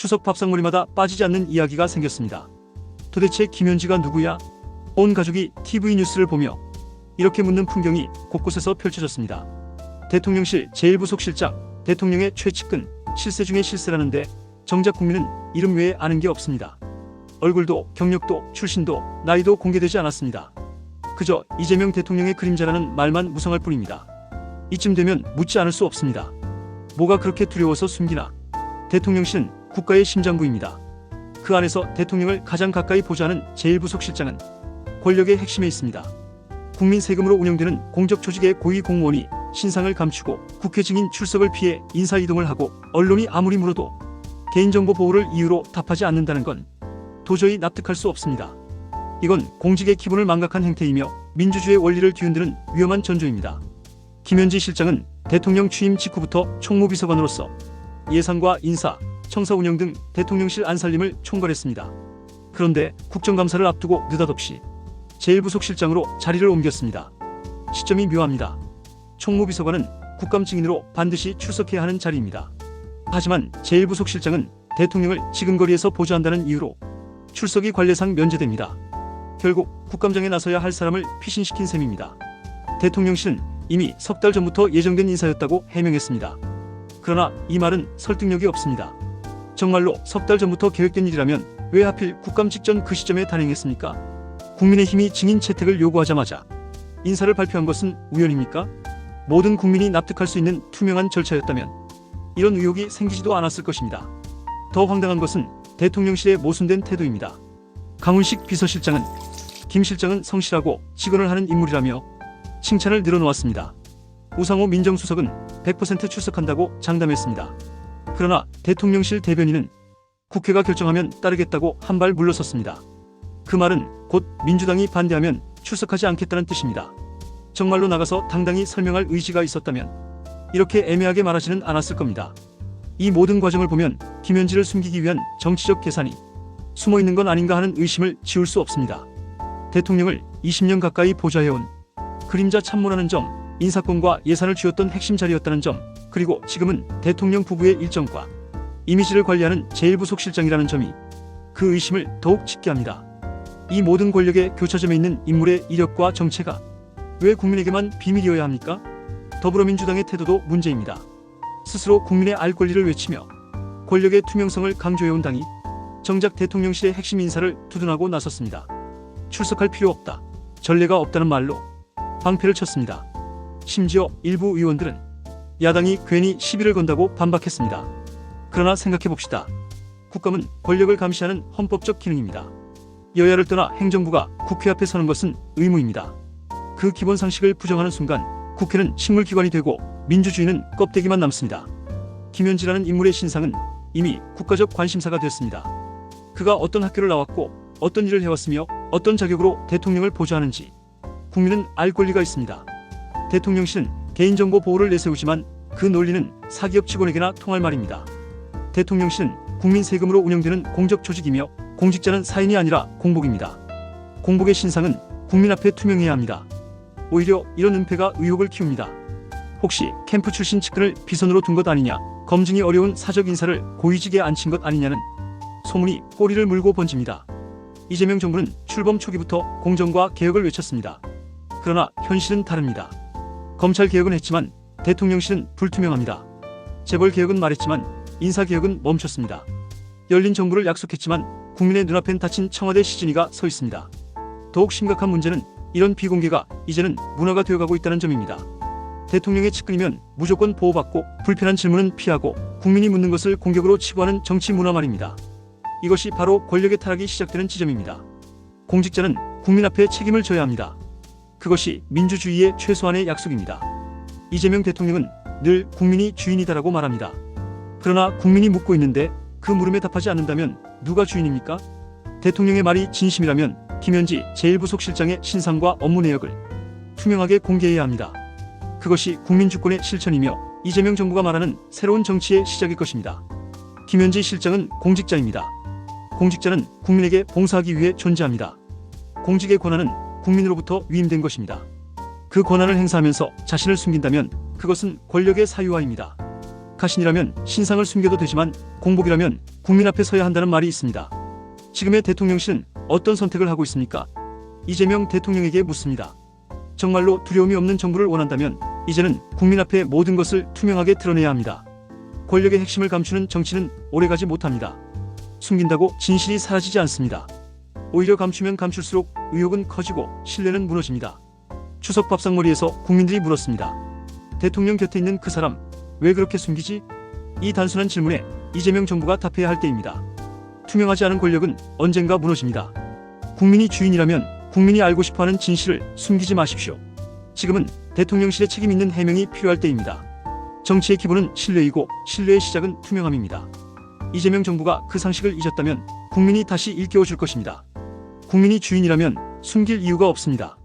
추석 밥상머리마다 빠지지 않는 이야기가 생겼습니다. 도대체 김현지가 누구야? 온 가족이 TV 뉴스를 보며 이렇게 묻는 풍경이 곳곳에서 펼쳐졌습니다. 대통령실 제1부속실장, 대통령의 최측근, 실세 중의 실세라는데 정작 국민은 이름 외에 아는 게 없습니다. 얼굴도 경력도 출신도 나이도 공개되지 않았습니다. 그저 이재명 대통령의 그림자라는 말만 무성할 뿐입니다. 이쯤 되면 묻지 않을 수 없습니다. 뭐가 그렇게 두려워서 숨기나? 대통령실은 국가의 심장부입니다. 그 안에서 대통령을 가장 가까이 보좌하는 제1부속실장은 권력의 핵심에 있습니다. 국민 세금으로 운영되는 공적조직의 고위 공무원이 신상을 감추고 국회 증인 출석을 피해 인사이동을 하고 언론이 아무리 물어도 개인정보 보호를 이유로 답하지 않는다는 건 도저히 납득할 수 없습니다. 이건 공직의 기본을 망각한 행태이며 민주주의의 원리를 뒤흔드는 위험한 전조입니다. 김현지 실장은 대통령 취임 직후부터 총무비서관으로서 예산과 인사, 청사 운영 등 대통령실 안살림을 총괄했습니다. 그런데 국정감사를 앞두고 느닷없이 제1부속실장으로 자리를 옮겼습니다. 시점이 묘합니다. 총무비서관은 국감 증인으로 반드시 출석해야 하는 자리입니다. 하지만 제1부속실장은 대통령을 지근거리에서 보좌한다는 이유로 출석이 관례상 면제됩니다. 결국 국감장에 나서야 할 사람을 피신시킨 셈입니다. 대통령실은 이미 석 달 전부터 예정된 인사였다고 해명했습니다. 그러나 이 말은 설득력이 없습니다. 정말로 석 달 전부터 계획된 일이라면 왜 하필 국감 직전 그 시점에 단행했습니까? 국민의힘이 증인 채택을 요구하자마자 인사를 발표한 것은 우연입니까? 모든 국민이 납득할 수 있는 투명한 절차였다면 이런 의혹이 생기지도 않았을 것입니다. 더 황당한 것은 대통령실의 모순된 태도입니다. 강훈식 비서실장은 김 실장은 성실하고 직언을 하는 인물이라며 칭찬을 늘어놓았습니다. 우상호 민정수석은 100% 출석한다고 장담했습니다. 그러나 대통령실 대변인은 국회가 결정하면 따르겠다고 한 발 물러섰습니다. 그 말은 곧 민주당이 반대하면 출석하지 않겠다는 뜻입니다. 정말로 나가서 당당히 설명할 의지가 있었다면 이렇게 애매하게 말하지는 않았을 겁니다. 이 모든 과정을 보면 김현지를 숨기기 위한 정치적 계산이 숨어있는 건 아닌가 하는 의심을 지울 수 없습니다. 대통령을 20년 가까이 보좌해온 그림자 참모라는 점, 인사권과 예산을 쥐었던 핵심 자리였다는 점, 그리고 지금은 대통령 부부의 일정과 이미지를 관리하는 제1부속실장이라는 점이 그 의심을 더욱 짙게 합니다. 이 모든 권력의 교차점에 있는 인물의 이력과 정체가 왜 국민에게만 비밀이어야 합니까? 더불어민주당의 태도도 문제입니다. 스스로 국민의 알 권리를 외치며 권력의 투명성을 강조해온 당이 정작 대통령실의 핵심 인사를 두둔하고 나섰습니다. 출석할 필요 없다, 전례가 없다는 말로 방패를 쳤습니다. 심지어 일부 의원들은 야당이 괜히 시비를 건다고 반박했습니다. 그러나 생각해봅시다. 국감은 권력을 감시하는 헌법적 기능입니다. 여야를 떠나 행정부가 국회 앞에 서는 것은 의무입니다. 그 기본 상식을 부정하는 순간 국회는 식물기관이 되고 민주주의는 껍데기만 남습니다. 김현지라는 인물의 신상은 이미 국가적 관심사가 됐습니다. 그가 어떤 학교를 나왔고 어떤 일을 해왔으며 어떤 자격으로 대통령을 보좌하는지 국민은 알 권리가 있습니다. 대통령실은 개인정보 보호를 내세우지만 그 논리는 사기업 직원에게나 통할 말입니다. 대통령실은 국민 세금으로 운영되는 공적 조직이며 공직자는 사인이 아니라 공복입니다. 공복의 신상은 국민 앞에 투명해야 합니다. 오히려 이런 은폐가 의혹을 키웁니다. 혹시 캠프 출신 측근을 비선으로 둔 것 아니냐, 검증이 어려운 사적 인사를 고위직에 앉힌 것 아니냐는 소문이 꼬리를 물고 번집니다. 이재명 정부는 출범 초기부터 공정과 개혁을 외쳤습니다. 그러나 현실은 다릅니다. 검찰 개혁은 했지만 대통령실은 불투명합니다. 재벌 개혁은 말했지만 인사 개혁은 멈췄습니다. 열린 정부를 약속했지만 국민의 눈앞엔 닫힌 청와대 시진이가 서 있습니다. 더욱 심각한 문제는 이런 비공개가 이제는 문화가 되어가고 있다는 점입니다. 대통령의 측근이면 무조건 보호받고 불편한 질문은 피하고 국민이 묻는 것을 공격으로 치부하는 정치 문화 말입니다. 이것이 바로 권력의 타락이 시작되는 지점입니다. 공직자는 국민 앞에 책임을 져야 합니다. 그것이 민주주의의 최소한의 약속입니다. 이재명 대통령은 늘 국민이 주인이다라고 말합니다. 그러나 국민이 묻고 있는데 그 물음에 답하지 않는다면 누가 주인입니까? 대통령의 말이 진심이라면 김현지 제1부속실장의 신상과 업무 내역을 투명하게 공개해야 합니다. 그것이 국민주권의 실천이며 이재명 정부가 말하는 새로운 정치의 시작일 것입니다. 김현지 실장은 공직자입니다. 공직자는 국민에게 봉사하기 위해 존재합니다. 공직의 권한은 국민으로부터 위임된 것입니다. 그 권한을 행사하면서 자신을 숨긴다면 그것은 권력의 사유화입니다. 가신이라면 신상을 숨겨도 되지만 공복이라면 국민 앞에 서야 한다는 말이 있습니다. 지금의 대통령실은 어떤 선택을 하고 있습니까? 이재명 대통령에게 묻습니다. 정말로 두려움이 없는 정부를 원한다면 이제는 국민 앞에 모든 것을 투명하게 드러내야 합니다. 권력의 핵심을 감추는 정치는 오래가지 못합니다. 숨긴다고 진실이 사라지지 않습니다. 오히려 감추면 감출수록 의혹은 커지고 신뢰는 무너집니다. 추석 밥상머리에서 국민들이 물었습니다. 대통령 곁에 있는 그 사람, 왜 그렇게 숨기지? 이 단순한 질문에 이재명 정부가 답해야 할 때입니다. 투명하지 않은 권력은 언젠가 무너집니다. 국민이 주인이라면 국민이 알고 싶어하는 진실을 숨기지 마십시오. 지금은 대통령실의 책임 있는 해명이 필요할 때입니다. 정치의 기본은 신뢰이고 신뢰의 시작은 투명함입니다. 이재명 정부가 그 상식을 잊었다면 국민이 다시 일깨워줄 것입니다. 국민이 주인이라면 숨길 이유가 없습니다.